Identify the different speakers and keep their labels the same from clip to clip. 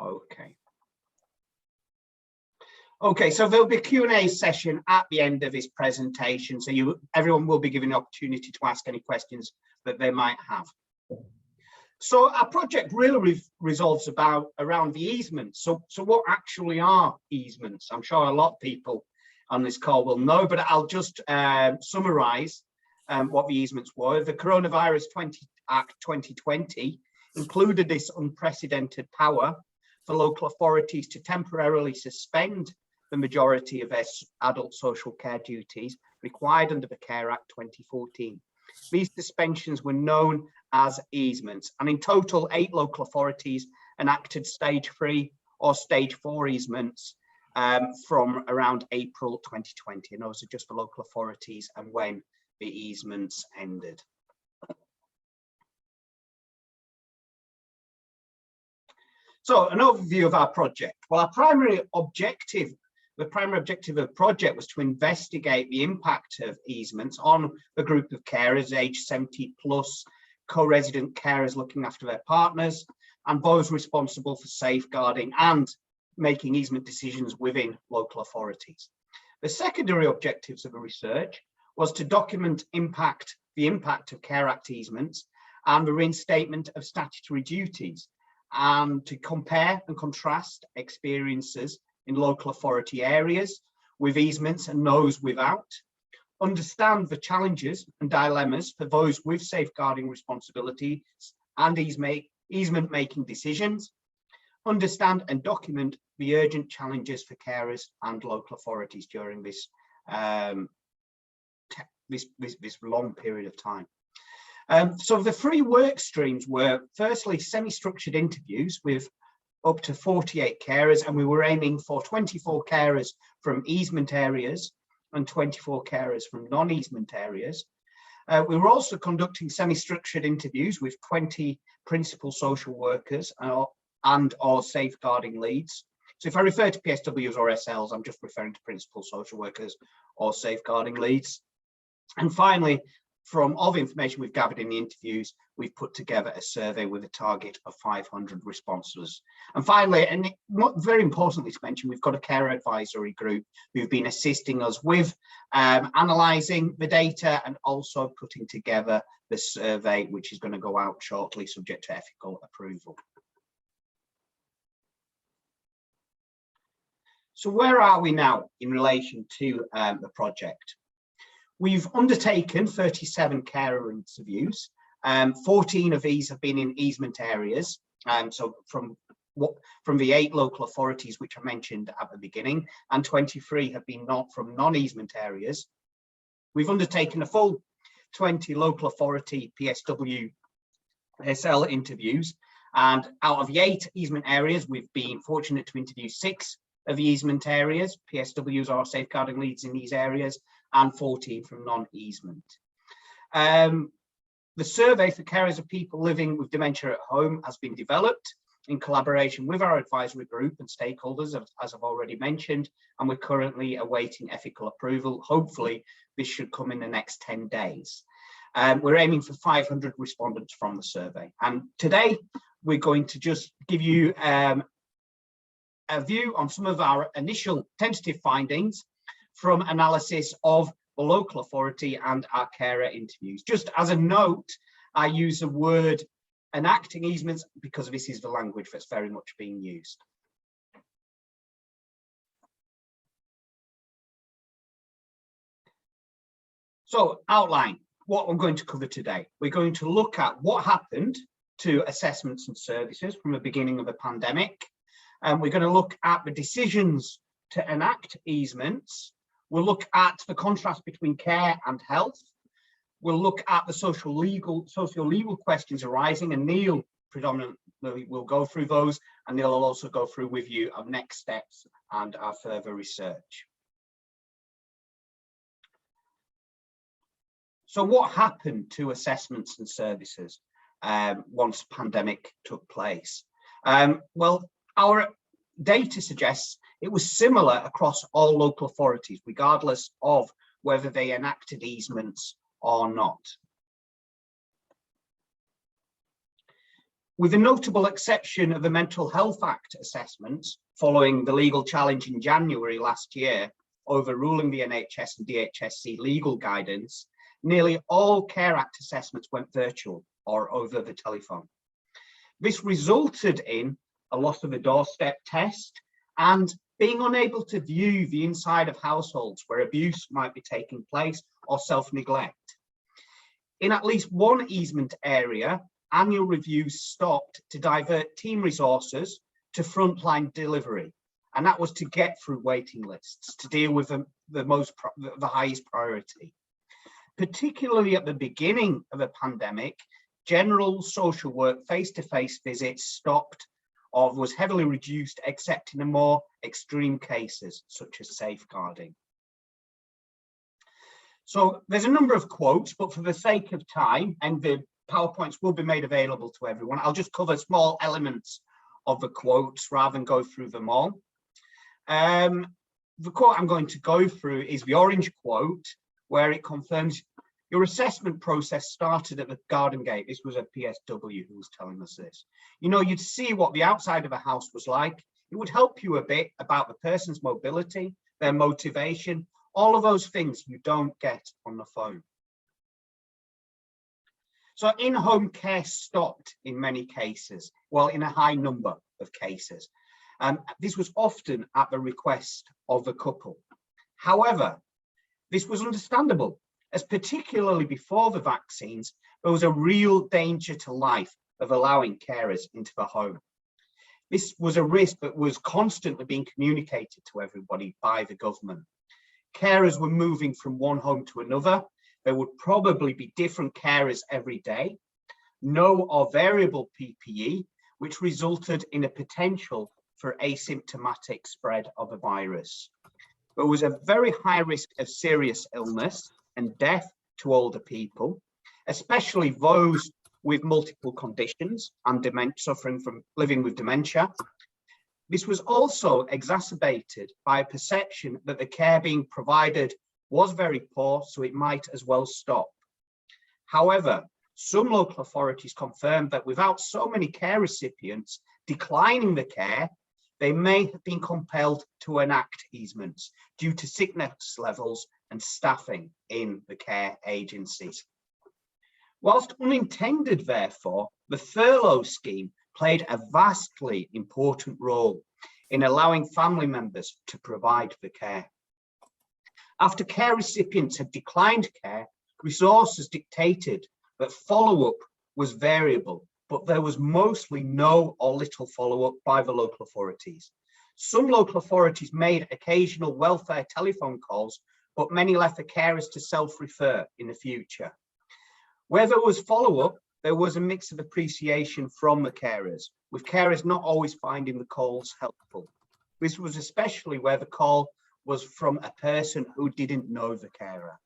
Speaker 1: Okay. Okay, so there'll be a Q&A session at the end of this presentation, so everyone will be given the opportunity to ask any questions that they might have. So our project really resolves around the easements. So what actually are easements? I'm sure a lot of people on this call will know, but I'll just summarize what the easements were. The Coronavirus Act 2020 included this unprecedented power for local authorities to temporarily suspend the majority of their adult social care duties required under the Care Act 2014. These suspensions were known as easements, and in total 8 local authorities enacted stage 3 or stage 4 easements from around April 2020, and those are just for local authorities and when the easements ended. So an overview of our project. Well, the primary objective of the project was to investigate the impact of easements on a group of carers aged 70 plus, co-resident carers looking after their partners, and those responsible for safeguarding and making easement decisions within local authorities. The secondary objectives of the research was to document the impact of Care Act easements and the reinstatement of statutory duties, and to compare and contrast experiences in local authority areas with easements and those without, understand the challenges and dilemmas for those with safeguarding responsibilities and easement making decisions, understand and document the urgent challenges for carers and local authorities during this this long period of time. So the 3 work streams were firstly semi-structured interviews with up to 48 carers, and we were aiming for 24 carers from easement areas and 24 carers from non-easement areas. We were also conducting semi-structured interviews with 20 principal social workers and or safeguarding leads. So if I refer to PSWs or SLs, I'm just referring to principal social workers or safeguarding leads. And finally, from all the information we've gathered in the interviews, we've put together a survey with a target of 500 responses. And finally, and very importantly to mention, we've got a care advisory group who've been assisting us with analysing the data and also putting together the survey, which is going to go out shortly, subject to ethical approval. So where are we now in relation to the project? We've undertaken 37 carer interviews. 14 of these have been in easement areas. So from the 8 local authorities which I mentioned at the beginning, and 23 have been from non-easement areas. We've undertaken a full 20 local authority PSW SL interviews, and out of the 8 easement areas, we've been fortunate to interview 6 of the easement areas. PSWs are safeguarding leads in these areas, and 14 from non-easement. The survey for carers of people living with dementia at home has been developed in collaboration with our advisory group and stakeholders, as I've already mentioned, and we're currently awaiting ethical approval. Hopefully, this should come in the next 10 days. We're aiming for 500 respondents from the survey. And today, we're going to just give you a view on some of our initial tentative findings from analysis of the local authority and our carer interviews. Just as a note, I use the word enacting easements because this is the language that's very much being used. So outline what I'm going to cover today. We're going to look at what happened to assessments and services from the beginning of the pandemic. We're going to look at the decisions to enact easements. We'll look at the contrast between care and health. We'll look at the sociolegal questions arising, and Neil predominantly will go through those, and Neil will also go through with you our next steps and our further research. So what happened to assessments and services once the pandemic took place? Well, our data suggests it was similar across all local authorities, regardless of whether they enacted easements or not. With the notable exception of the Mental Health Act assessments following the legal challenge in January last year, overruling the NHS and DHSC legal guidance, nearly all Care Act assessments went virtual or over the telephone. This resulted in a loss of a doorstep test and being unable to view the inside of households where abuse might be taking place or self-neglect. In at least one easement area, annual reviews stopped to divert team resources to frontline delivery, and that was to get through waiting lists to deal with the highest priority. Particularly at the beginning of a pandemic, general social work face-to-face visits stopped or was heavily reduced, except in the more extreme cases, such as safeguarding. So there's a number of quotes, but for the sake of time, and the PowerPoints will be made available to everyone, I'll just cover small elements of the quotes rather than go through them all. The quote I'm going to go through is the orange quote, where it confirms your assessment process started at the garden gate. This was a PSW who was telling us this. You know, you'd see what the outside of a house was like. It would help you a bit about the person's mobility, their motivation, all of those things you don't get on the phone. So in-home care stopped in many cases, well, in a high number of cases. This was often at the request of the couple. However, this was understandable, as particularly before the vaccines, there was a real danger to life of allowing carers into the home. This was a risk that was constantly being communicated to everybody by the government. Carers were moving from one home to another. There would probably be different carers every day, no or variable PPE, which resulted in a potential for asymptomatic spread of a virus. There was a very high risk of serious illness and death to older people, especially those with multiple conditions and suffering from living with dementia. This was also exacerbated by a perception that the care being provided was very poor, so it might as well stop. However, some local authorities confirmed that without so many care recipients declining the care, they may have been compelled to enact easements due to sickness levels and staffing in the care agencies. Whilst unintended, therefore, the furlough scheme played a vastly important role in allowing family members to provide the care. After care recipients had declined care, resources dictated that follow-up was variable, but there was mostly no or little follow-up by the local authorities. Some local authorities made occasional welfare telephone calls, but many left the carers to self-refer in the future. Where there was follow-up, there was a mix of appreciation from the carers, with carers not always finding the calls helpful. This was especially where the call was from a person who didn't know the carer.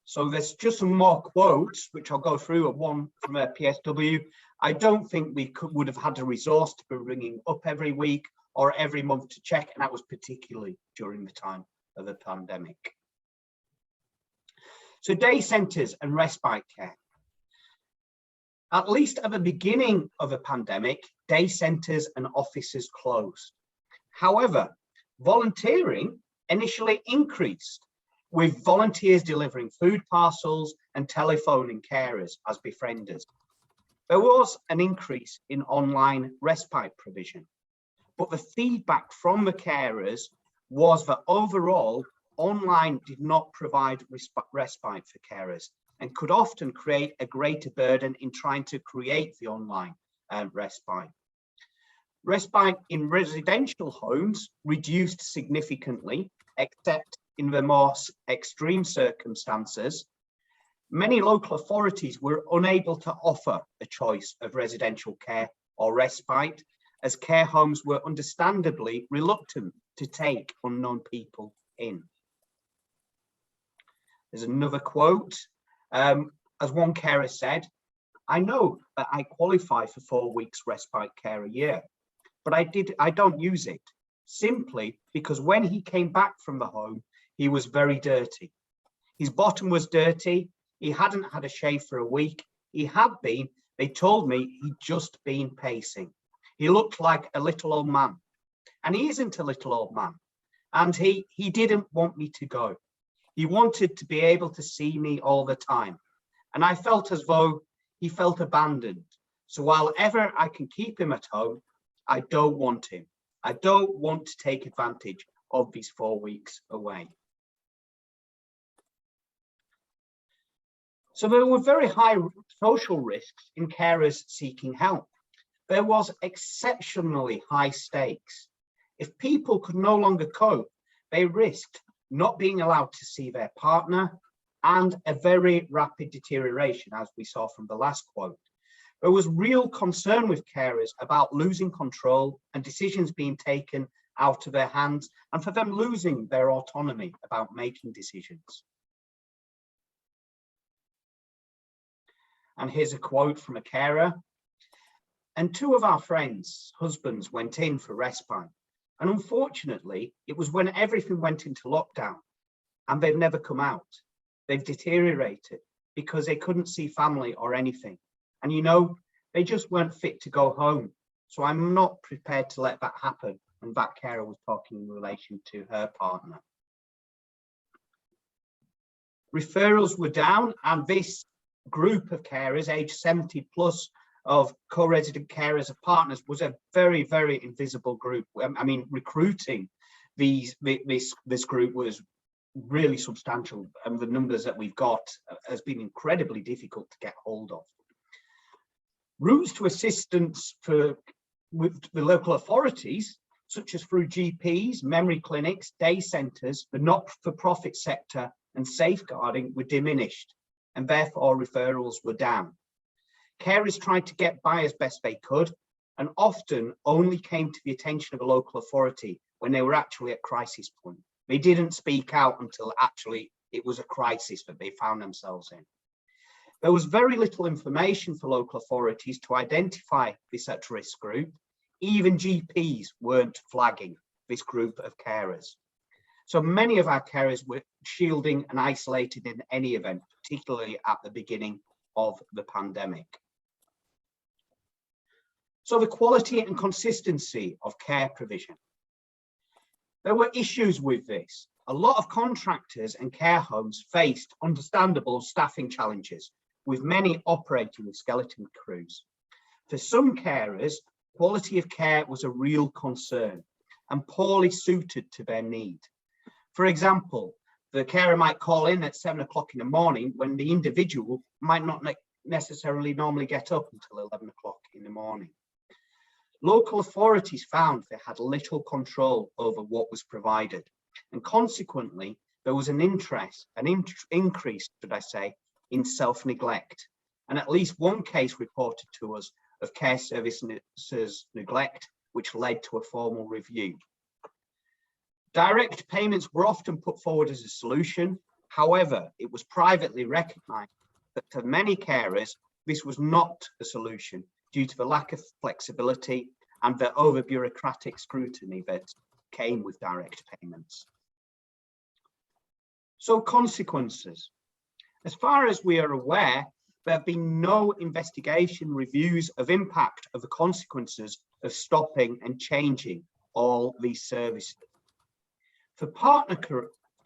Speaker 1: So there's just some more quotes, which I'll go through, one from a PSW. I don't think we would have had a resource to be ringing up every week or every month to check, and that was particularly during the time of the pandemic. So day centres and respite care. At least at the beginning of a pandemic, day centres and offices closed. However, volunteering initially increased, with volunteers delivering food parcels and telephoning carers as befrienders. There was an increase in online respite provision, but the feedback from the carers was that overall, online did not provide respite for carers and could often create a greater burden in trying to create the online respite. Respite in residential homes reduced significantly, except in the more extreme circumstances. Many local authorities were unable to offer a choice of residential care or respite, as care homes were understandably reluctant to take unknown people in. There's another quote. As one carer said, "I know that I qualify for 4 weeks respite care a year, but I don't use it, simply because when he came back from the home, he was very dirty. His bottom was dirty, he hadn't had a shave for a week, He had been, they told me he'd just been pacing. He looked like a little old man, and he isn't a little old man. And he didn't want me to go. He wanted to be able to see me all the time. And I felt as though he felt abandoned. So while ever I can keep him at home, I don't want him. I don't want to take advantage of these 4 weeks away. So there were very high social risks in carers seeking help. There was exceptionally high stakes. If people could no longer cope, they risked not being allowed to see their partner and a very rapid deterioration, as we saw from the last quote. There was real concern with carers about losing control and decisions being taken out of their hands, and for them losing their autonomy about making decisions. And here's a quote from a carer. And 2 of our friends' husbands went in for respite. And unfortunately, it was when everything went into lockdown, and they've never come out. They've deteriorated because they couldn't see family or anything. And you know, they just weren't fit to go home. So I'm not prepared to let that happen. And that carer was talking in relation to her partner. Referrals were down, and this group of carers, age 70 plus, of co-resident carers of partners was a very, very invisible group. I mean, recruiting this group was really substantial, and the numbers that we've got has been incredibly difficult to get hold of. Routes to assistance with the local authorities, such as through GPs, memory clinics, day centres, the not-for-profit sector and safeguarding were diminished, and therefore referrals were down. Carers tried to get by as best they could, and often only came to the attention of a local authority when they were actually at crisis point. They didn't speak out until actually it was a crisis that they found themselves in. There was very little information for local authorities to identify this at-risk group. Even GPs weren't flagging this group of carers. So many of our carers were shielding and isolated in any event, particularly at the beginning of the pandemic. So the quality and consistency of care provision. There were issues with this. A lot of contractors and care homes faced understandable staffing challenges, with many operating with skeleton crews. For some carers, quality of care was a real concern and poorly suited to their need. For example, the carer might call in at 7 o'clock in the morning when the individual might not necessarily normally get up until 11 o'clock in the morning. Local authorities found they had little control over what was provided, and consequently, there was an increase, should I say, in self-neglect. And at least one case reported to us of care services neglect, which led to a formal review. Direct payments were often put forward as a solution. However, it was privately recognised that for many carers, this was not a solution due to the lack of flexibility and the over-bureaucratic scrutiny that came with direct payments. So consequences. As far as we are aware, there have been no investigation reviews of impact of the consequences of stopping and changing all these services. For partner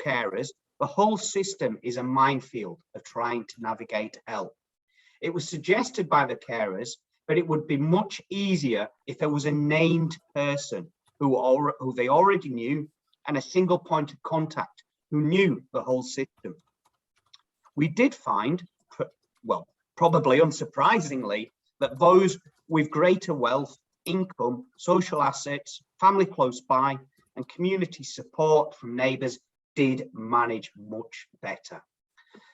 Speaker 1: carers, the whole system is a minefield of trying to navigate help. It was suggested by the carers that it would be much easier if there was a named person who they already knew and a single point of contact who knew the whole system. We did find, well, probably unsurprisingly, that those with greater wealth, income, social assets, family close by, and community support from neighbours did manage much better.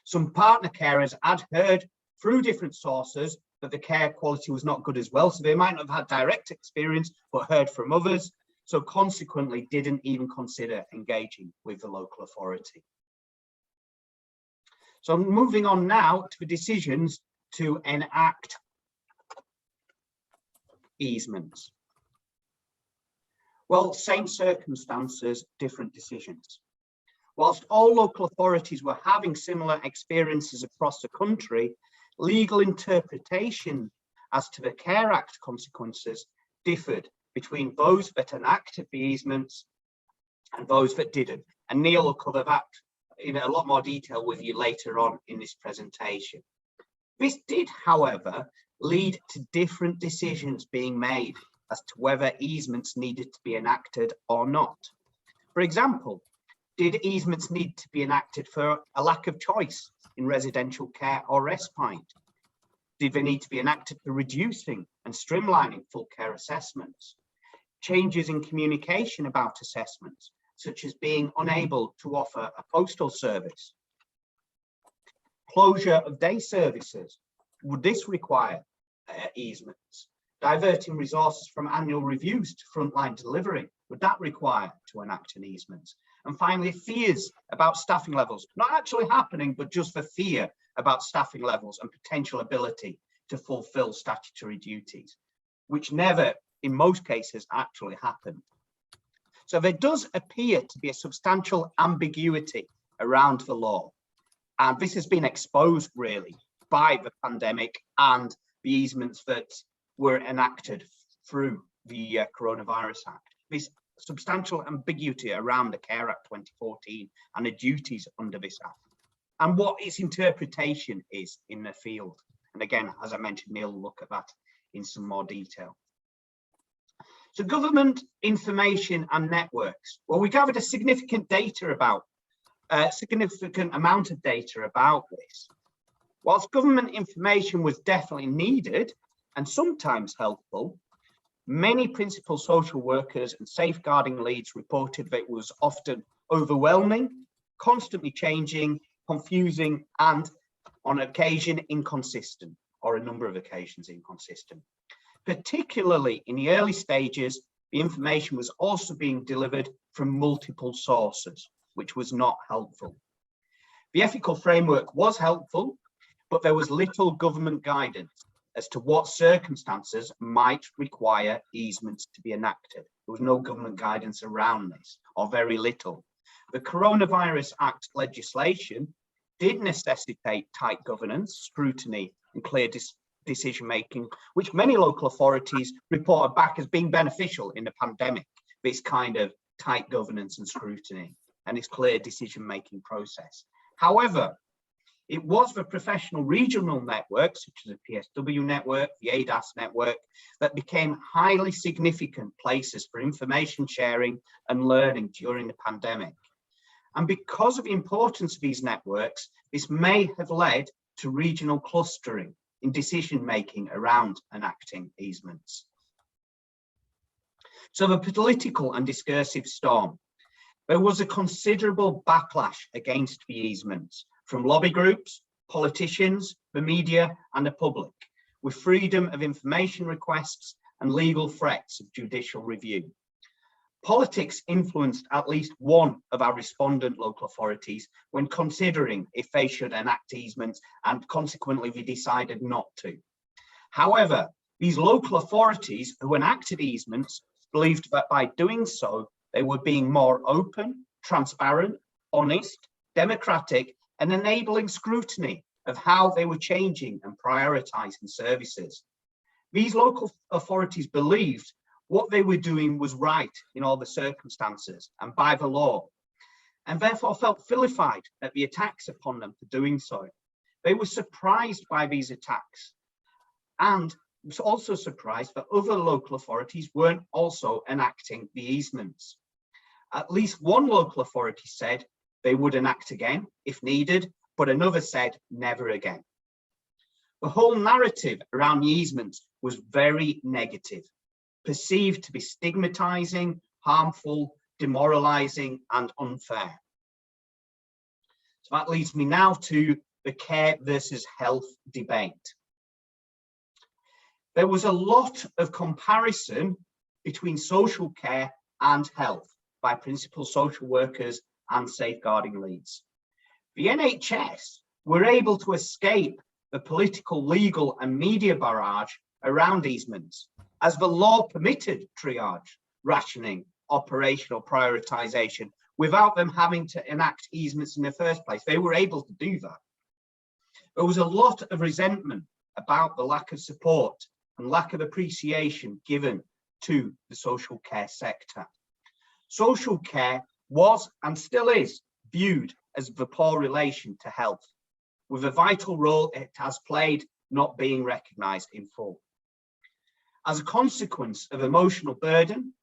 Speaker 1: Some partner carers had heard through different sources that the care quality was not good as well, so they might not have had direct experience, but heard from others, so consequently didn't even consider engaging with the local authority. So moving on now to the decisions to enact easements. Well, same circumstances, different decisions. Whilst all local authorities were having similar experiences across the country, legal interpretation as to the Care Act consequences differed between those that enacted the easements and those that didn't. And Neil will cover that in a lot more detail with you later on in this presentation. This did, however, lead to different decisions being made as to whether easements needed to be enacted or not. For example, did easements need to be enacted for a lack of choice in residential care or respite? Did they need to be enacted for reducing and streamlining full care assessments? Changes in communication about assessments, such as being unable to offer a postal service? Closure of day services, would this require easements? Diverting resources from annual reviews to frontline delivery, would that require to enact an easement? And finally, fears about staffing levels, not actually happening, but just the fear about staffing levels and potential ability to fulfill statutory duties, which never, in most cases, actually happened. So there does appear to be a substantial ambiguity around the law. And this has been exposed really by the pandemic and the easements that were enacted through the Coronavirus Act. This substantial ambiguity around the Care Act 2014 and the duties under this Act, and what its interpretation is in the field. And again, as I mentioned, Neil will look at that in some more detail. So government information and networks. Well, we gathered a significant amount of data about this. Whilst government information was definitely needed and sometimes helpful, many principal social workers and safeguarding leads reported that it was often overwhelming, constantly changing, confusing, and on occasion inconsistent, or a number of occasions inconsistent. Particularly in the early stages, the information was also being delivered from multiple sources, which was not helpful. The ethical framework was helpful, but there was little government guidance as to what circumstances might require easements to be enacted. There was no government guidance around this, or very little. The Coronavirus Act legislation did necessitate tight governance, scrutiny, and clear decision-making, which many local authorities reported back as being beneficial in the pandemic, this kind of tight governance and scrutiny and its clear decision-making process. However, it was the professional regional networks, such as the PSW network, the ADAS network, that became highly significant places for information sharing and learning during the pandemic. And because of the importance of these networks, this may have led to regional clustering in decision-making around enacting easements. So the political and discursive storm. There was a considerable backlash against the easements from lobby groups, politicians, the media, and the public, with freedom of information requests and legal threats of judicial review. Politics influenced at least one of our respondent local authorities when considering if they should enact easements, and consequently they decided not to. However, these local authorities who enacted easements believed that by doing so, they were being more open, transparent, honest, democratic, and enabling scrutiny of how they were changing and prioritizing services. These local authorities believed what they were doing was right in all the circumstances and by the law, and therefore felt vilified at the attacks upon them for doing so. They were surprised by these attacks, and was also surprised that other local authorities weren't also enacting the easements. At least one local authority said they would enact again if needed, but another said never again. The whole narrative around the easements was very negative, perceived to be stigmatizing, harmful, demoralizing, and unfair. So that leads me now to the care versus health debate. There was a lot of comparison between social care and health by principal social workers and safeguarding leads. The NHS were able to escape the political, legal, and media barrage around easements, as the law permitted triage, rationing, operational prioritization without them having to enact easements in the first place. They were able to do that. There was a lot of resentment about the lack of support and lack of appreciation given to the social care sector. Social care was and still is viewed as the poor relation to health, with a vital role it has played not being recognised in full. As a consequence of emotional burden,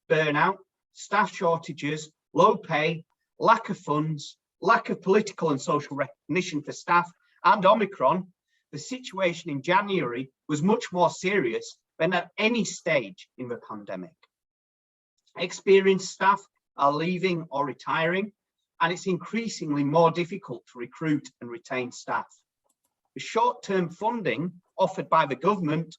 Speaker 1: burnout, staff shortages, low pay, lack of funds, lack of political and social recognition for staff, and Omicron, the situation in January was much more serious than at any stage in the pandemic. Experienced staff are leaving or retiring, and it's increasingly more difficult to recruit and retain staff. The short-term funding offered by the government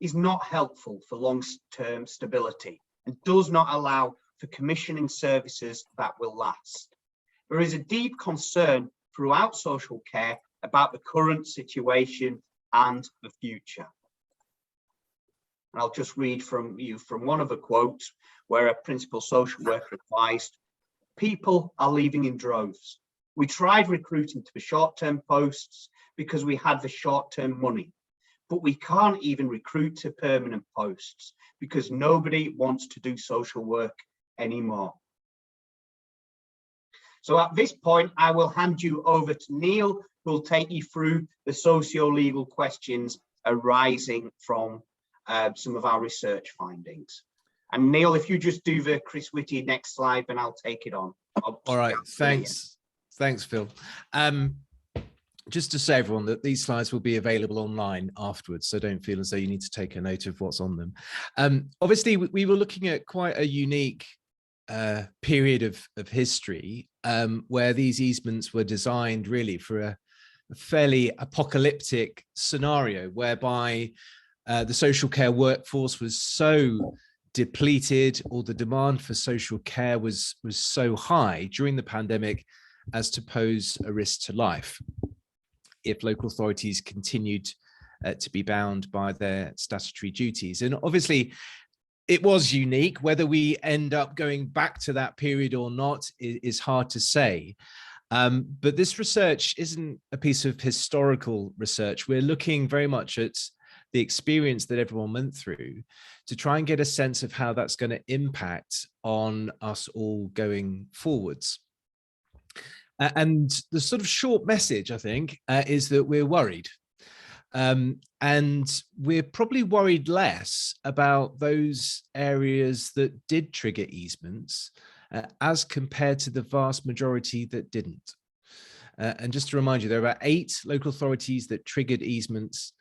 Speaker 1: is not helpful for long-term stability and does not allow for commissioning services that will last. There is a deep concern throughout social care about the current situation and the future. And I'll just read from one of the quotes where a principal social worker advised, "People are leaving in droves. We tried recruiting to the short-term posts because we had the short-term money, but we can't even recruit to permanent posts because nobody wants to do social work anymore." So at this point, I will hand you over to Neil, who will take you through the socio-legal questions arising from some of our research findings. And Neil, if you just do the Chris Whitty next slide, then I'll take it on.
Speaker 2: All right, thanks, Phil. Just to say, everyone, that these slides will be available online afterwards, so don't feel as though you need to take a note of what's on them. Obviously, we were looking at quite a unique period of history where these easements were designed really for a fairly apocalyptic scenario whereby the social care workforce was so depleted, or the demand for social care was so high during the pandemic as to pose a risk to life if local authorities continued to be bound by their statutory duties. And obviously it was unique. Whether we end up going back to that period or not is hard to say. But this research isn't a piece of historical research. We're looking very much at the experience that everyone went through to try and get a sense of how that's going to impact on us all going forwards. And the sort of short message, I think, is that we're worried. And we're probably worried less about those areas that did trigger easements as compared to the vast majority that didn't. And just to remind you, there are 8 local authorities that triggered easements,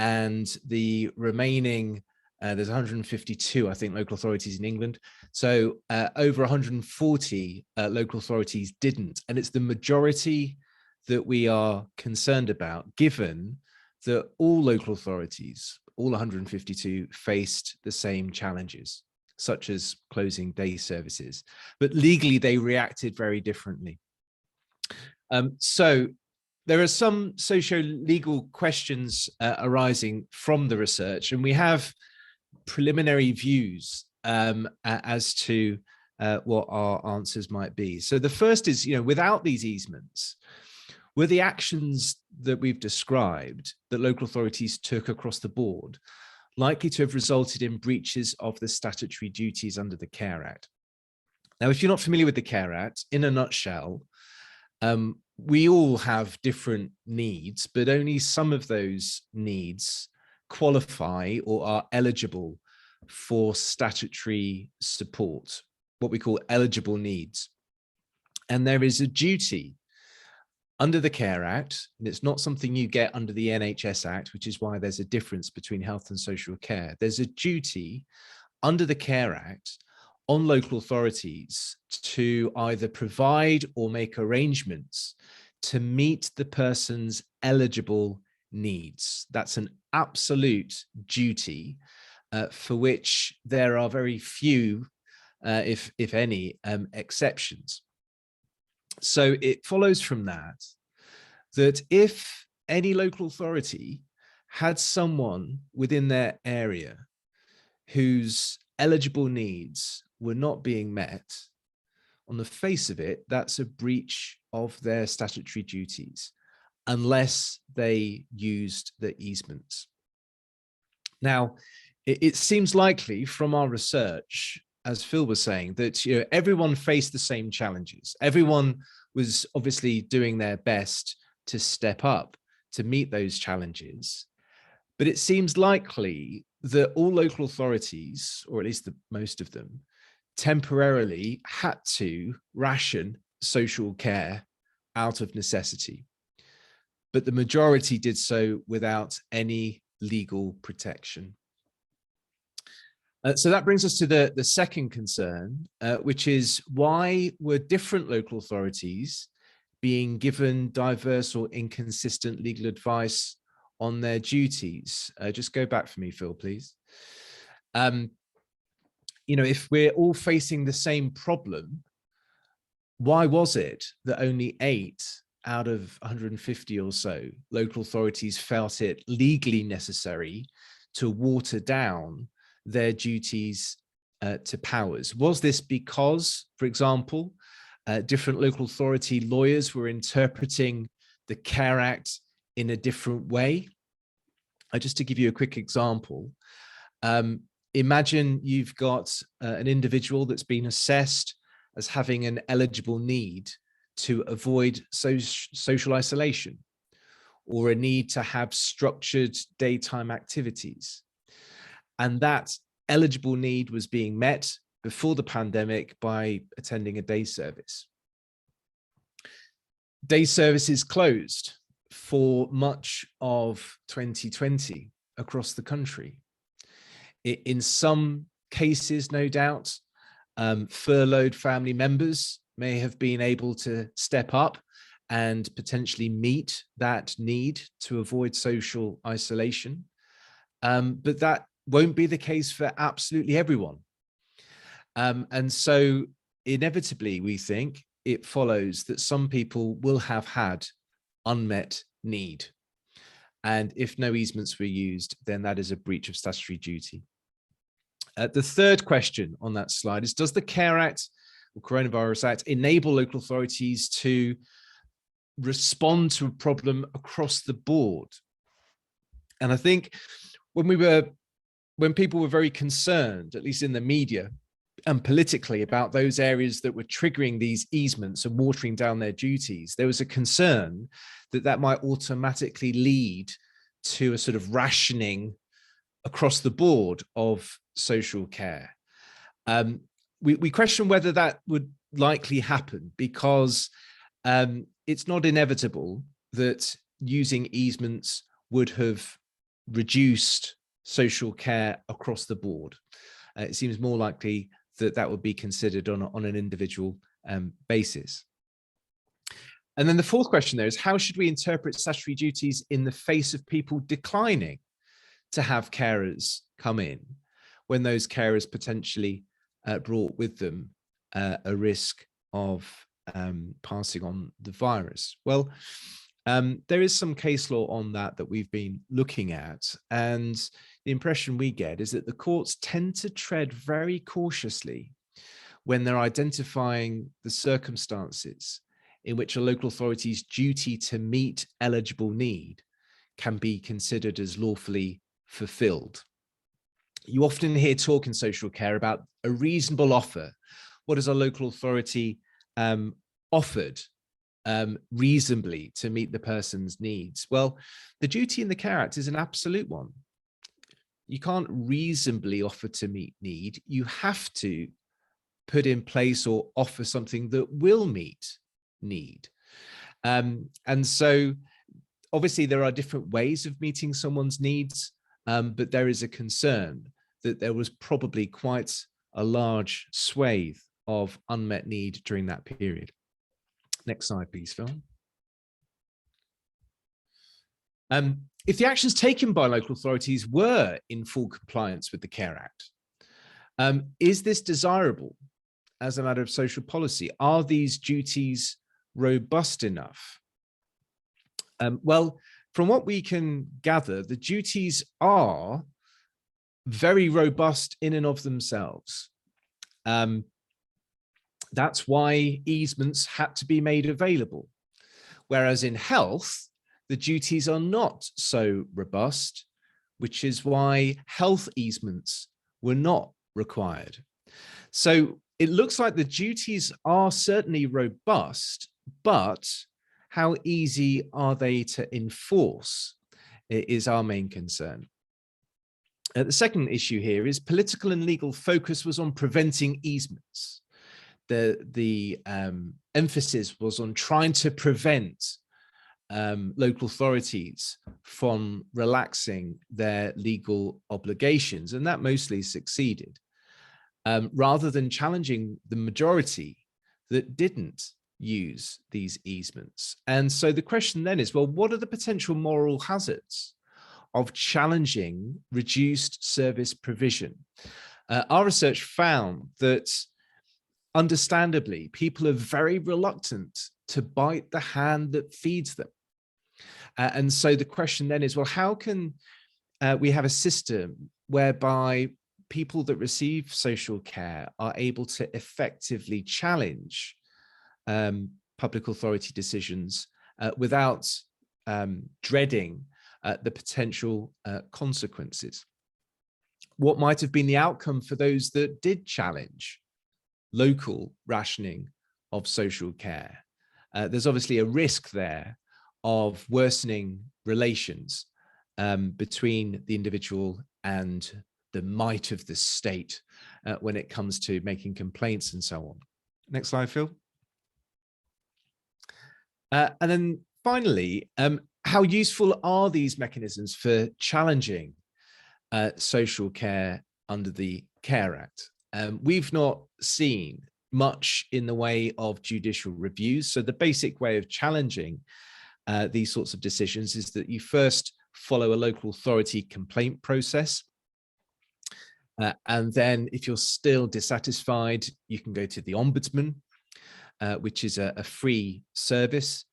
Speaker 2: and the remaining, there's 152, I think, local authorities in England. So over 140 local authorities didn't. And it's the majority that we are concerned about, given that all local authorities, all 152, faced the same challenges, such as closing day services. But legally, they reacted very differently. So there are some socio-legal questions arising from the research, and we have preliminary views as to what our answers might be. So the first is, without these easements, were the actions that we've described that local authorities took across the board likely to have resulted in breaches of the statutory duties under the Care Act? Now, if you're not familiar with the Care Act, in a nutshell, we all have different needs, but only some of those needs qualify or are eligible for statutory support, what we call eligible needs. And there is a duty under the Care Act, and it's not something you get under the NHS Act, which is why there's a difference between health and social care. There's a duty under the Care Act on local authorities to either provide or make arrangements to meet the person's eligible needs. That's an absolute duty for which there are very few, if any, exceptions. So it follows from that if any local authority had someone within their area whose eligible needs were not being met, on the face of it, that's a breach of their statutory duties. unless they used the easements. Now, it seems likely from our research, as Phil was saying, that everyone faced the same challenges. Everyone was obviously doing their best to step up to meet those challenges. But it seems likely that all local authorities, or at least most of them, temporarily had to ration social care out of necessity. But the majority did so without any legal protection. So that brings us to the second concern, which is why were different local authorities being given diverse or inconsistent legal advice on their duties? Just go back for me, Phil, please. If we're all facing the same problem, why was it that only 8 out of 150 or so local authorities felt it legally necessary to water down their duties to powers? Was this because, for example, different local authority lawyers were interpreting the Care Act in a different way? Just to give you a quick example, imagine you've got an individual that's been assessed as having an eligible need to avoid social isolation, or a need to have structured daytime activities. And that eligible need was being met before the pandemic by attending a day service. Day services closed for much of 2020 across the country. In some cases, no doubt, furloughed family members may have been able to step up and potentially meet that need to avoid social isolation. But that won't be the case for absolutely everyone. And so inevitably, we think it follows that some people will have had unmet need. And if no easements were used, then that is a breach of statutory duty. The third question on that slide is, does the Care Act or Coronavirus Act enable local authorities to respond to a problem across the board? And I think when people were very concerned, at least in the media and politically, about those areas that were triggering these easements and watering down their duties, there was a concern that that might automatically lead to a sort of rationing across the board of social care. We question whether that would likely happen, because it's not inevitable that using easements would have reduced social care across the board. It seems more likely that that would be considered on an individual basis. And then the fourth question there is, how should we interpret statutory duties in the face of people declining to have carers come in, when those carers potentially brought with them a risk of passing on the virus? Well, there is some case law on that we've been looking at, and the impression we get is that the courts tend to tread very cautiously when they're identifying the circumstances in which a local authority's duty to meet eligible need can be considered as lawfully fulfilled. You often hear talk in social care about a reasonable offer. What has a local authority offered reasonably to meet the person's needs? Well, the duty in the Care Act is an absolute one. You can't reasonably offer to meet need. You have to put in place or offer something that will meet need. And so obviously there are different ways of meeting someone's needs, but there is a concern that there was probably quite a large swathe of unmet need during that period. Next slide, please, Phil. If the actions taken by local authorities were in full compliance with the Care Act, is this desirable as a matter of social policy? Are these duties robust enough? Well, from what we can gather, the duties are very robust in and of themselves. That's why easements had to be made available. Whereas in health, the duties are not so robust, which is why health easements were not required. So it looks like the duties are certainly robust, but how easy are they to enforce is our main concern. The second issue here is political and legal focus was on preventing easements. The emphasis was on trying to prevent local authorities from relaxing their legal obligations, and that mostly succeeded, rather than challenging the majority that didn't use these easements. And so the question then is, well, what are the potential moral hazards of challenging reduced service provision? Our research found that, understandably, people are very reluctant to bite the hand that feeds them. And so the question then is, well, how can we have a system whereby people that receive social care are able to effectively challenge public authority decisions without dreading the potential consequences? What might have been the outcome for those that did challenge local rationing of social care? There's obviously a risk there of worsening relations between the individual and the might of the state when it comes to making complaints and so on. Next slide, Phil. And then finally, how useful are these mechanisms for challenging social care under the Care Act? We've not seen much in the way of judicial reviews. So the basic way of challenging these sorts of decisions is that you first follow a local authority complaint process. And then if you're still dissatisfied, you can go to the Ombudsman, which is a free service.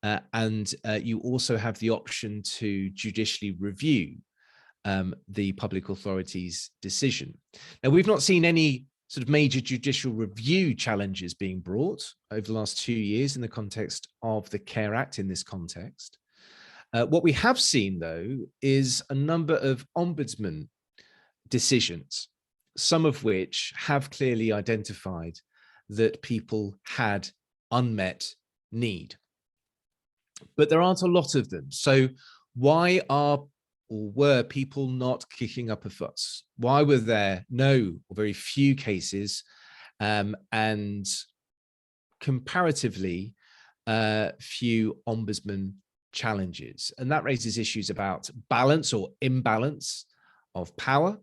Speaker 2: And you also have the option to judicially review the public authority's decision. Now, we've not seen any sort of major judicial review challenges being brought over the last 2 years in the context of the Care Act in this context. What we have seen, though, is a number of Ombudsman decisions, some of which have clearly identified that people had unmet need. But there aren't a lot of them. So why are or were people not kicking up a fuss? Why were there no or very few cases and comparatively few Ombudsman challenges? And that raises issues about balance or imbalance of power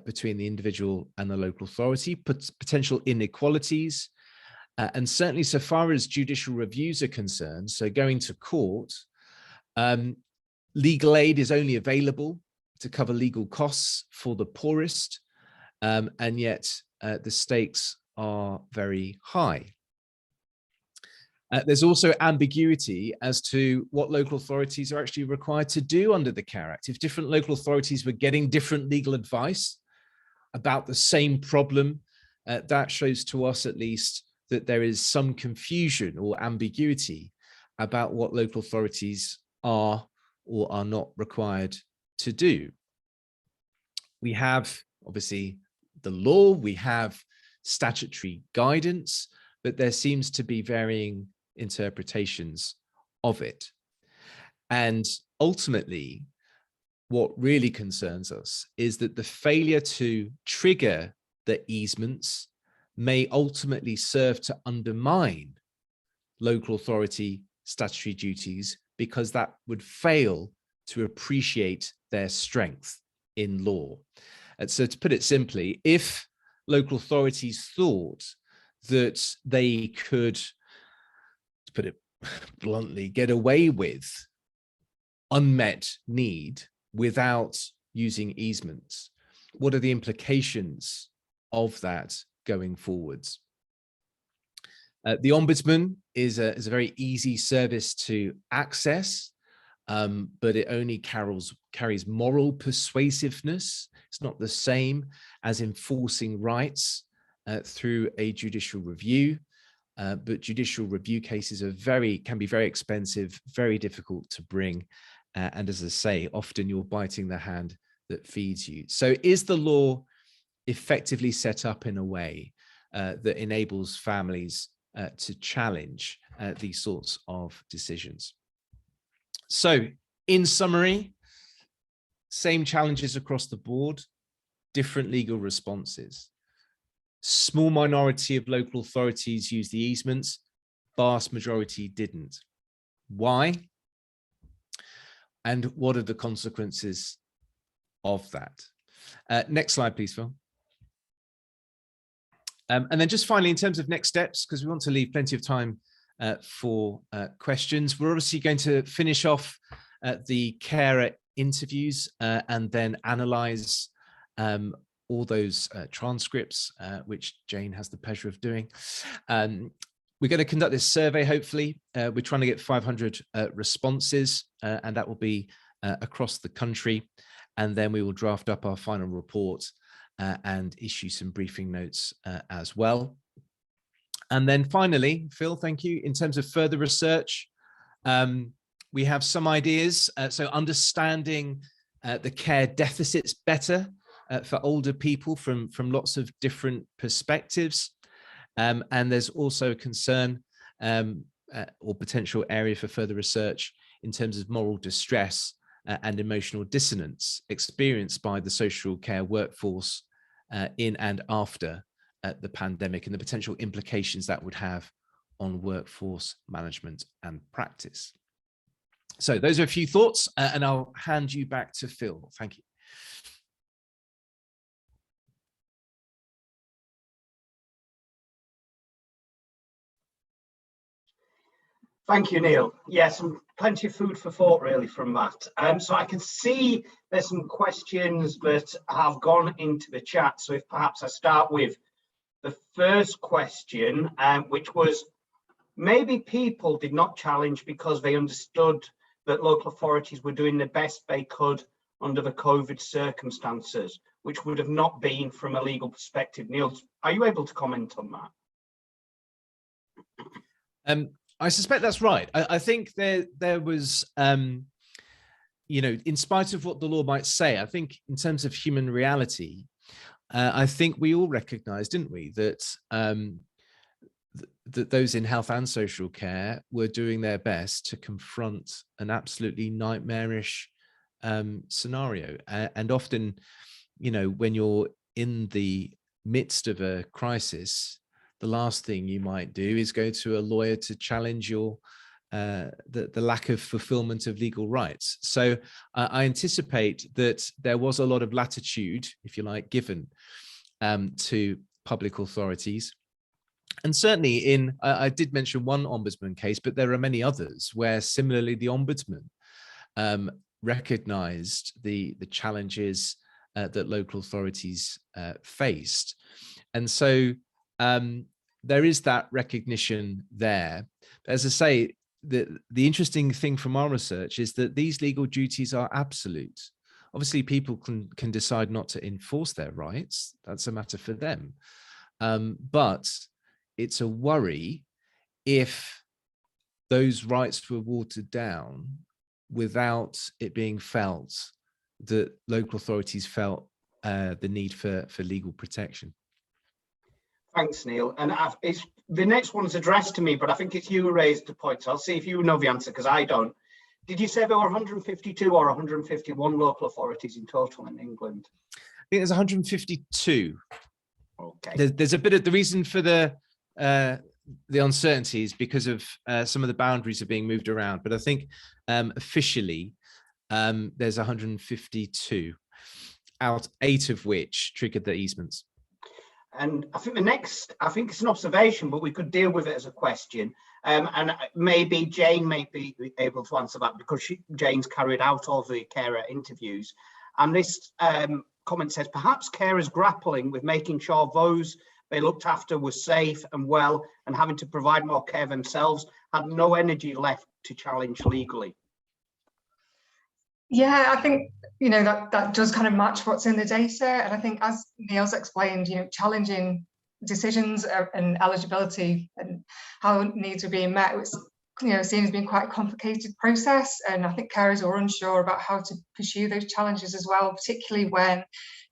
Speaker 2: between the individual and the local authority, potential inequalities, and certainly so far as judicial reviews are concerned, so going to court, legal aid is only available to cover legal costs for the poorest, and yet the stakes are very high. There's also ambiguity as to what local authorities are actually required to do under the Care Act. If different local authorities were getting different legal advice about the same problem, that shows to us at least that there is some confusion or ambiguity about what local authorities are or are not required to do. We have obviously the law, we have statutory guidance, but there seems to be varying interpretations of it. And ultimately, what really concerns us is that the failure to trigger the easements may ultimately serve to undermine local authority statutory duties, because that would fail to appreciate their strength in law. And so to put it simply, if local authorities thought that they could, to put it bluntly, get away with unmet need without using easements, what are the implications of that going forwards? The Ombudsman is a very easy service to access, but it only carries moral persuasiveness. It's not the same as enforcing rights through a judicial review. but judicial review cases are can be very expensive, very difficult to bring. And as I say, often you're biting the hand that feeds you. So is the law effectively set up in a way that enables families to challenge these sorts of decisions? So in summary, same challenges across the board, different legal responses. Small minority of local authorities use the easements, vast majority didn't. Why? And what are the consequences of that? Next slide, please, Phil. And then just finally, in terms of next steps, because we want to leave plenty of time for questions, we're obviously going to finish off the carer interviews and then analyze all those transcripts, which Jane has the pleasure of doing. We're going to conduct this survey, hopefully. We're trying to get 500 responses, and that will be across the country. And then we will draft up our final report and issue some briefing notes as well. And then finally, Phil, thank you. In terms of further research, we have some ideas. So understanding the care deficits better for older people from lots of different perspectives. And there's also a concern or potential area for further research in terms of moral distress and emotional dissonance experienced by the social care workforce in and after the pandemic, and the potential implications that would have on workforce management and practice. So those are a few thoughts, and I'll hand you back to Phil. Thank you.
Speaker 1: Thank you, Neil. Yes, plenty of food for thought really from that. So I can see there's some questions that have gone into the chat. So if perhaps I start with the first question, which was, maybe people did not challenge because they understood that local authorities were doing the best they could under the COVID circumstances, which would have not been from a legal perspective. Neil, are you able to comment on that?
Speaker 2: I suspect that's right. I think there was, you know, in spite of what the law might say, I think in terms of human reality, I think we all recognise, didn't we, that that those in health and social care were doing their best to confront an absolutely nightmarish scenario. And often, you know, when you're in the midst of a crisis, the last thing you might do is go to a lawyer to challenge your the lack of fulfillment of legal rights. So I anticipate that there was a lot of latitude, if you like, given to public authorities. And certainly I did mention one ombudsman case, but there are many others where similarly the ombudsman recognized the challenges that local authorities faced. And so there is that recognition there. As I say, the interesting thing from our research is that these legal duties are absolute. Obviously, people can decide not to enforce their rights. That's a matter for them. But it's a worry if those rights were watered down without it being felt that local authorities felt the need for legal protection.
Speaker 1: Thanks, Neil. And the next one's addressed to me, but I think it's you who raised the point. So I'll see if you know the answer, because I don't. Did you say there were 152 or 151 local authorities in total in England?
Speaker 2: I think there's 152.
Speaker 1: Okay.
Speaker 2: There's a bit of the reason for the uncertainties because of some of the boundaries are being moved around. But I think officially there's 152, out 8 of which triggered the easements.
Speaker 1: And I think I think it's an observation, but we could deal with it as a question. And maybe Jane may be able to answer that because Jane's carried out all the carer interviews. And this comment says, perhaps carers grappling with making sure those they looked after were safe and well and having to provide more care themselves had no energy left to challenge legally.
Speaker 3: Yeah, I think, you know, that does kind of match what's in the data. And I think, as Neil's explained, you know, challenging decisions and eligibility and how needs are being met, was, seems to be quite a complicated process, and I think carers are unsure about how to pursue those challenges as well, particularly when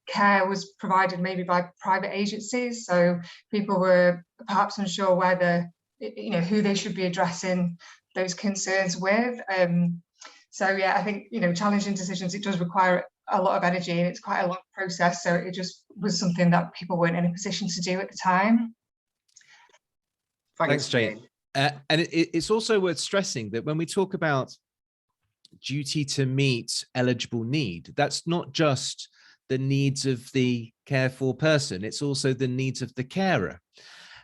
Speaker 3: care was provided maybe by private agencies. So people were perhaps unsure whether, who they should be addressing those concerns with. So yeah, I think, challenging decisions, it does require a lot of energy, and it's quite a long process. So it just was something that people weren't in a position to do at the time.
Speaker 2: Thanks, Jane. And it's also worth stressing that when we talk about duty to meet eligible need, that's not just the needs of the cared for person, it's also the needs of the carer.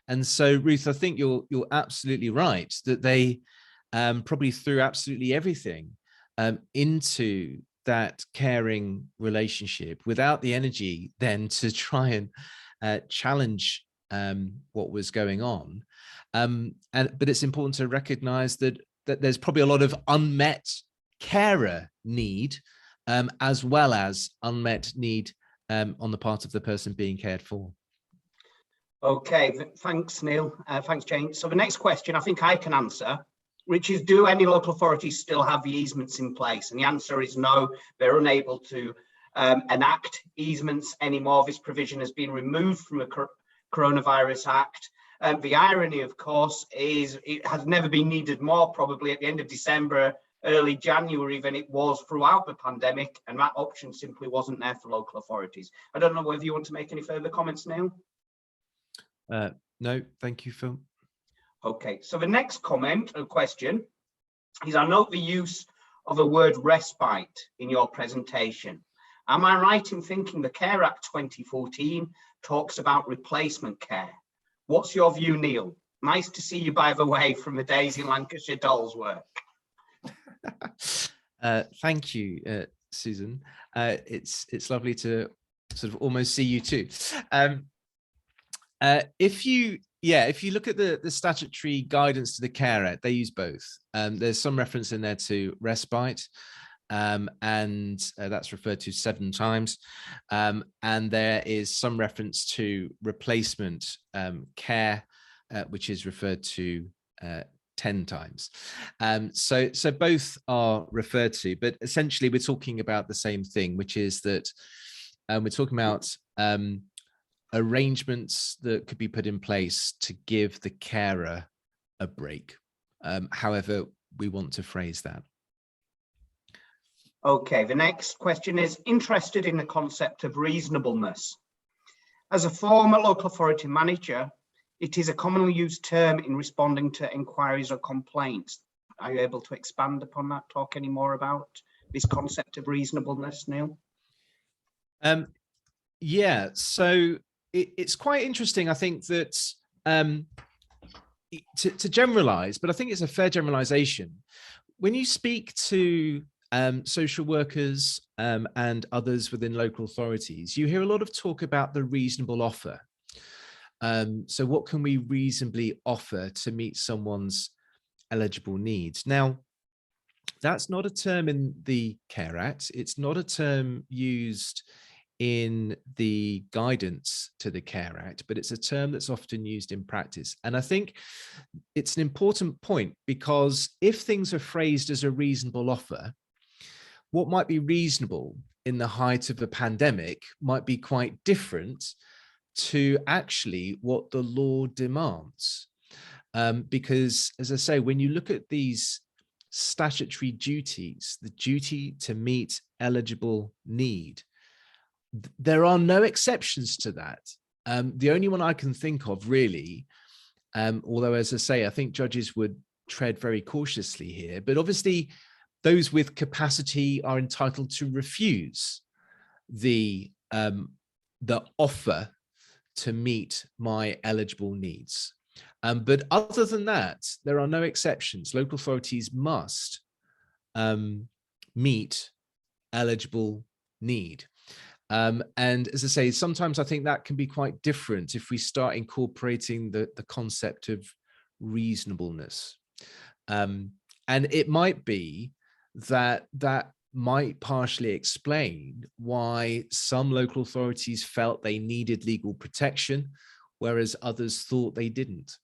Speaker 2: And so, Ruth, I think you're absolutely right that they probably threw absolutely everything into that caring relationship without the energy then to try and challenge what was going on. But it's important to recognize that there's probably a lot of unmet carer need, as well as unmet need on the part of the person being cared for.
Speaker 1: Okay, thanks, Neil. Thanks, Jane. So the next question I think I can answer, which is, do any local authorities still have the easements in place? And the answer is no, they're unable to enact easements anymore. This provision has been removed from the Coronavirus Act. The irony, of course, is it has never been needed more, probably at the end of December, early January, than it was throughout the pandemic, and that option simply wasn't there for local authorities. I don't know whether you want to make any further comments, Neil?
Speaker 2: No, thank you, Phil.
Speaker 1: Okay, so the next comment or question is, I note the use of the word respite in your presentation. Am I right in thinking the Care Act 2014 talks about replacement care? What's your view, Neil? Nice to see you, by the way, from the days in Lancashire Dolls work.
Speaker 2: Thank you, Susan. It's lovely to sort of almost see you too. If you look at the statutory guidance to the Care Act, they use both. There's some reference in there to respite, and that's referred to 7 times. And there is some reference to replacement care, which is referred to 10 times. So both are referred to, but essentially we're talking about the same thing, which is that we're talking about arrangements that could be put in place to give the carer a break, however we want to phrase that.
Speaker 1: Okay, the next question is, interested in the concept of reasonableness. As a former local authority manager, it is a commonly used term in responding to inquiries or complaints. Are you able to expand upon that, talk any more about this concept of reasonableness, Neil?
Speaker 2: Yeah, so it's quite interesting, I think, that to generalize, but I think it's a fair generalization. When you speak to social workers and others within local authorities, you hear a lot of talk about the reasonable offer. So what can we reasonably offer to meet someone's eligible needs? Now, that's not a term in the Care Act. It's not a term used in the guidance to the Care Act, but it's a term that's often used in practice. And I think it's an important point, because if things are phrased as a reasonable offer, what might be reasonable in the height of a pandemic might be quite different to actually what the law demands. Because, as I say, when you look at these statutory duties, the duty to meet eligible need, there are no exceptions to that. The only one I can think of, really, although, as I say, I think judges would tread very cautiously here, but obviously those with capacity are entitled to refuse the offer to meet my eligible needs. But other than that, there are no exceptions. Local authorities must meet eligible need. And as I say, sometimes I think that can be quite different if we start incorporating the concept of reasonableness. And it might be that might partially explain why some local authorities felt they needed legal protection whereas others thought they didn't.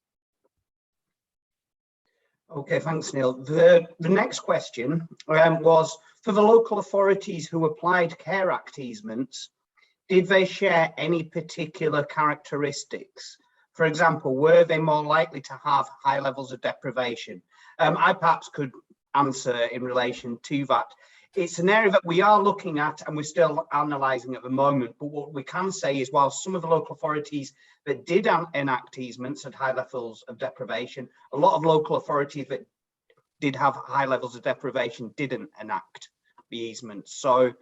Speaker 1: Okay, thanks, Neil. The next question was, for the local authorities who applied Care Act easements, did they share any particular characteristics? For example, were they more likely to have high levels of deprivation? I perhaps could answer in relation to that. It's an area that we are looking at and we're still analysing at the moment, but what we can say is, while some of the local authorities that did enact easements had high levels of deprivation, a lot of local authorities that did have high levels of deprivation didn't enact the easements. So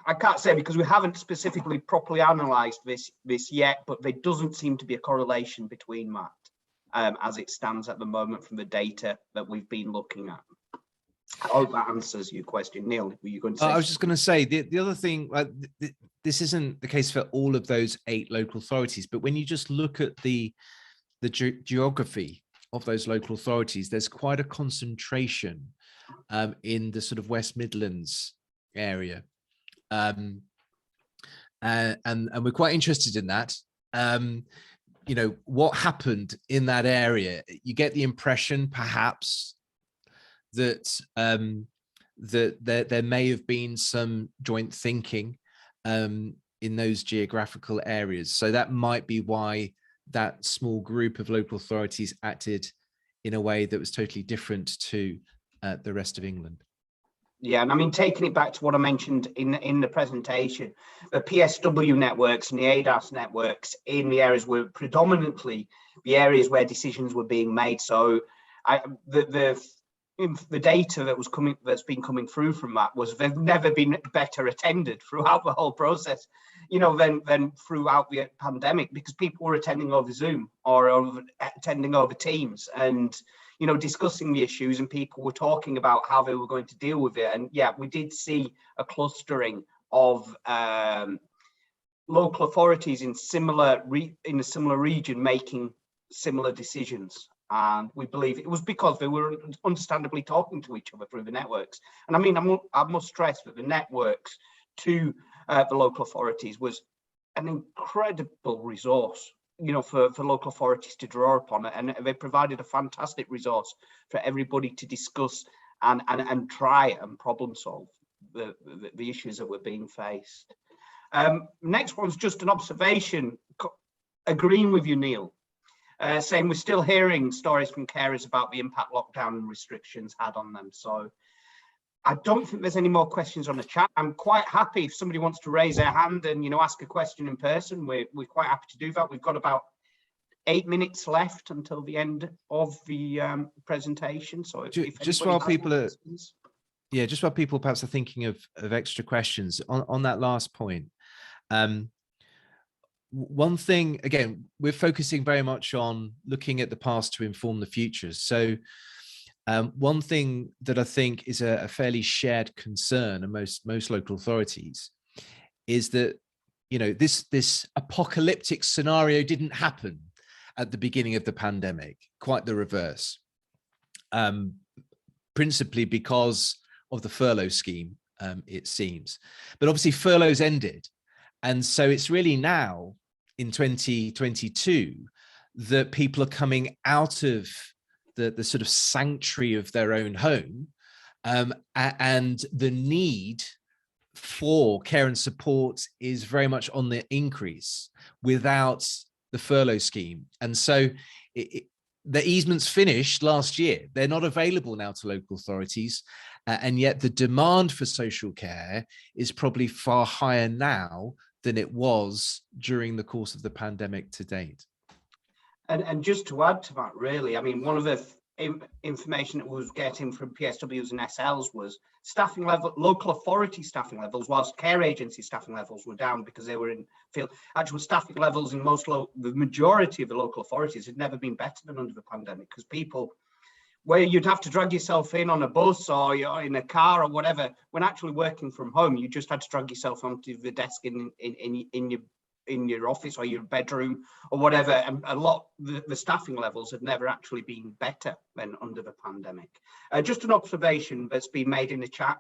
Speaker 1: I can't say, because we haven't specifically properly analysed this yet, but there doesn't seem to be a correlation between that as it stands at the moment from the data that we've been looking at. I hope that answers your question. Neil, were you going to say?
Speaker 2: I was just going to say the other thing, this isn't the case for all of those 8 local authorities, but when you just look at the geography of those local authorities, there's quite a concentration in the sort of West Midlands area. And we're quite interested in that. You know, what happened in that area? You get the impression, perhaps, that there may have been some joint thinking in those geographical areas. So that might be why that small group of local authorities acted in a way that was totally different to the rest of England.
Speaker 1: Yeah, and I mean, taking it back to what I mentioned in the presentation, the PSW networks and the ADAS networks in the areas were predominantly the areas where decisions were being made. So the data that's been coming through from that was they've never been better attended throughout the whole process, you know, than throughout the pandemic, because people were attending over Zoom or attending over Teams and, you know, discussing the issues, and people were talking about how they were going to deal with it. And yeah, we did see a clustering of local authorities in a similar region making similar decisions. And we believe it was because they were understandably talking to each other through the networks. And I mean, I must stress that the networks to the local authorities was an incredible resource, you know, for local authorities to draw upon it. And they provided a fantastic resource for everybody to discuss and try and problem solve the issues that were being faced. Next one's just an observation, agreeing with you, Neil. Saying we're still hearing stories from carers about the impact lockdown and restrictions had on them. So I don't think there's any more questions on the chat. I'm quite happy if somebody wants to raise their hand and, you know, ask a question in person. We're quite happy to do that. We've got about 8 minutes left until the end of the presentation. So if
Speaker 2: just while people are, just while people perhaps are thinking of extra questions on that last point. One thing, again, we're focusing very much on looking at the past to inform the future. So one thing that I think is a fairly shared concern in most local authorities is that, you know, this apocalyptic scenario didn't happen at the beginning of the pandemic, quite the reverse, principally because of the furlough scheme, it seems. But obviously furloughs ended. And so it's really now in 2022 that people are coming out of the sort of sanctuary of their own home, and the need for care and support is very much on the increase without the furlough scheme. And so the easements finished last year. They're not available now to local authorities. And yet the demand for social care is probably far higher now than it was during the course of the pandemic to date. And
Speaker 1: just to add to that, really, I mean, one of the information that we was getting from PSWs and SLs was staffing level, local authority staffing levels, whilst care agency staffing levels were down because they were in field. Actual staffing levels in the majority of the local authorities had never been better than under the pandemic, because people, where you'd have to drag yourself in on a bus or you're in a car or whatever, when actually working from home, you just had to drag yourself onto the desk in your office or your bedroom or whatever. And a lot, the staffing levels had never actually been better than under the pandemic. Just an observation that's been made in the chat.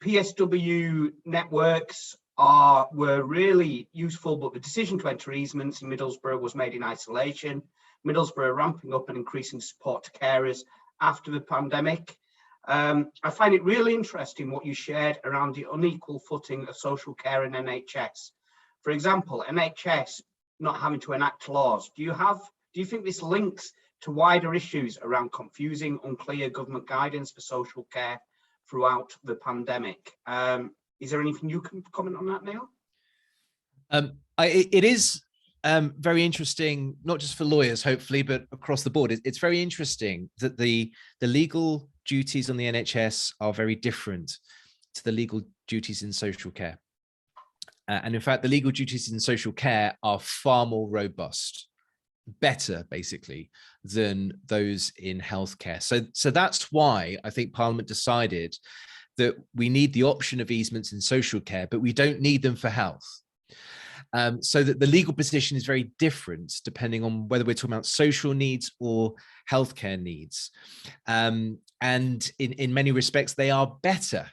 Speaker 1: PSW networks were really useful, but the decision to enter easements in Middlesbrough was made in isolation. Middlesbrough ramping up and increasing support to carers after the pandemic. I find it really interesting what you shared around the unequal footing of social care in NHS. For example, NHS not having to enact laws. Do you think this links to wider issues around confusing, unclear government guidance for social care throughout the pandemic? Is there anything you can comment on that, Neil?
Speaker 2: It is very interesting, not just for lawyers, hopefully, but across the board. It's very interesting that the legal duties on the NHS are very different to the legal duties in social care. And in fact, the legal duties in social care are far more robust, better, basically, than those in healthcare. So that's why I think Parliament decided that we need the option of easements in social care, but we don't need them for health. So that the legal position is very different depending on whether we're talking about social needs or healthcare needs. And in many respects, they are better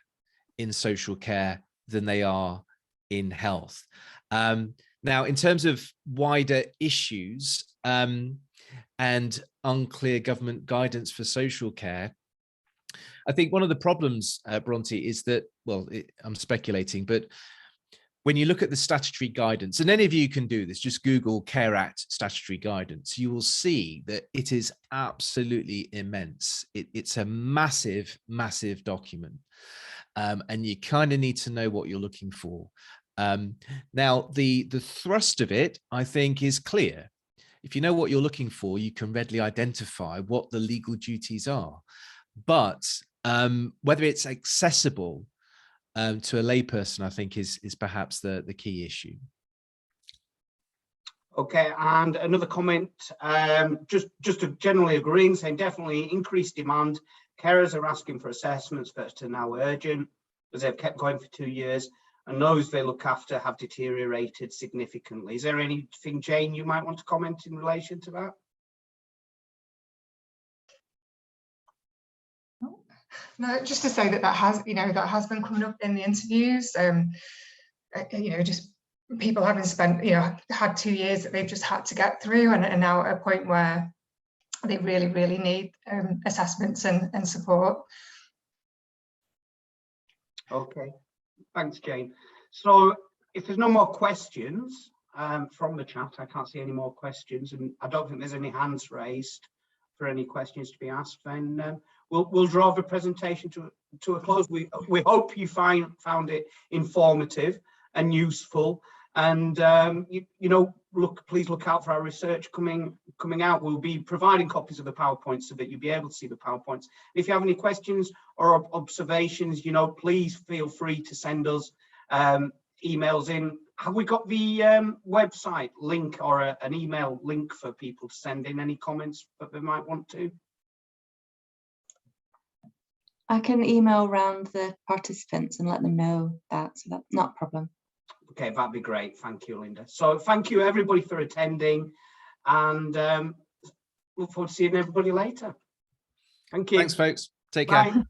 Speaker 2: in social care than they are in health. Now, in terms of wider issues and unclear government guidance for social care, I think one of the problems, Bronte, is that, well, I'm speculating, but when you look at the statutory guidance, and any of you can do this, just Google Care Act statutory guidance, you will see that it is absolutely immense. It's a massive, massive document. And you kind of need to know what you're looking for. Now, the thrust of it, I think, is clear. If you know what you're looking for, you can readily identify what the legal duties are. But whether it's accessible to a layperson, I think, is perhaps the key issue.
Speaker 1: Okay, and another comment, just to generally agreeing, saying definitely increased demand. Carers are asking for assessments that are now urgent, as they've kept going for 2 years, and those they look after have deteriorated significantly. Is there anything, Jane, you might want to comment in relation to that?
Speaker 3: No, just to say that has been coming up in the interviews. Just people having spent, had 2 years that they've just had to get through, and now at a point where they really, really need assessments and support.
Speaker 1: Okay, thanks, Jane. So if there's no more questions from the chat, I can't see any more questions, and I don't think there's any hands raised for any questions to be asked, then we'll draw the presentation to a close. We hope you found it informative and useful, and please look out for our research coming out. We'll be providing copies of the PowerPoint so that you'll be able to see the PowerPoints. If you have any questions or observations, please feel free to send us emails in. Have we got the website link or an email link for people to send in any comments that they might want to?
Speaker 4: I can email around the participants and let them know that, so that's not a problem.
Speaker 1: Okay, that'd be great. Thank you, Linda. So thank you everybody for attending, and look forward to seeing everybody later. Thank you.
Speaker 2: Thanks, folks. Take care.
Speaker 1: Bye.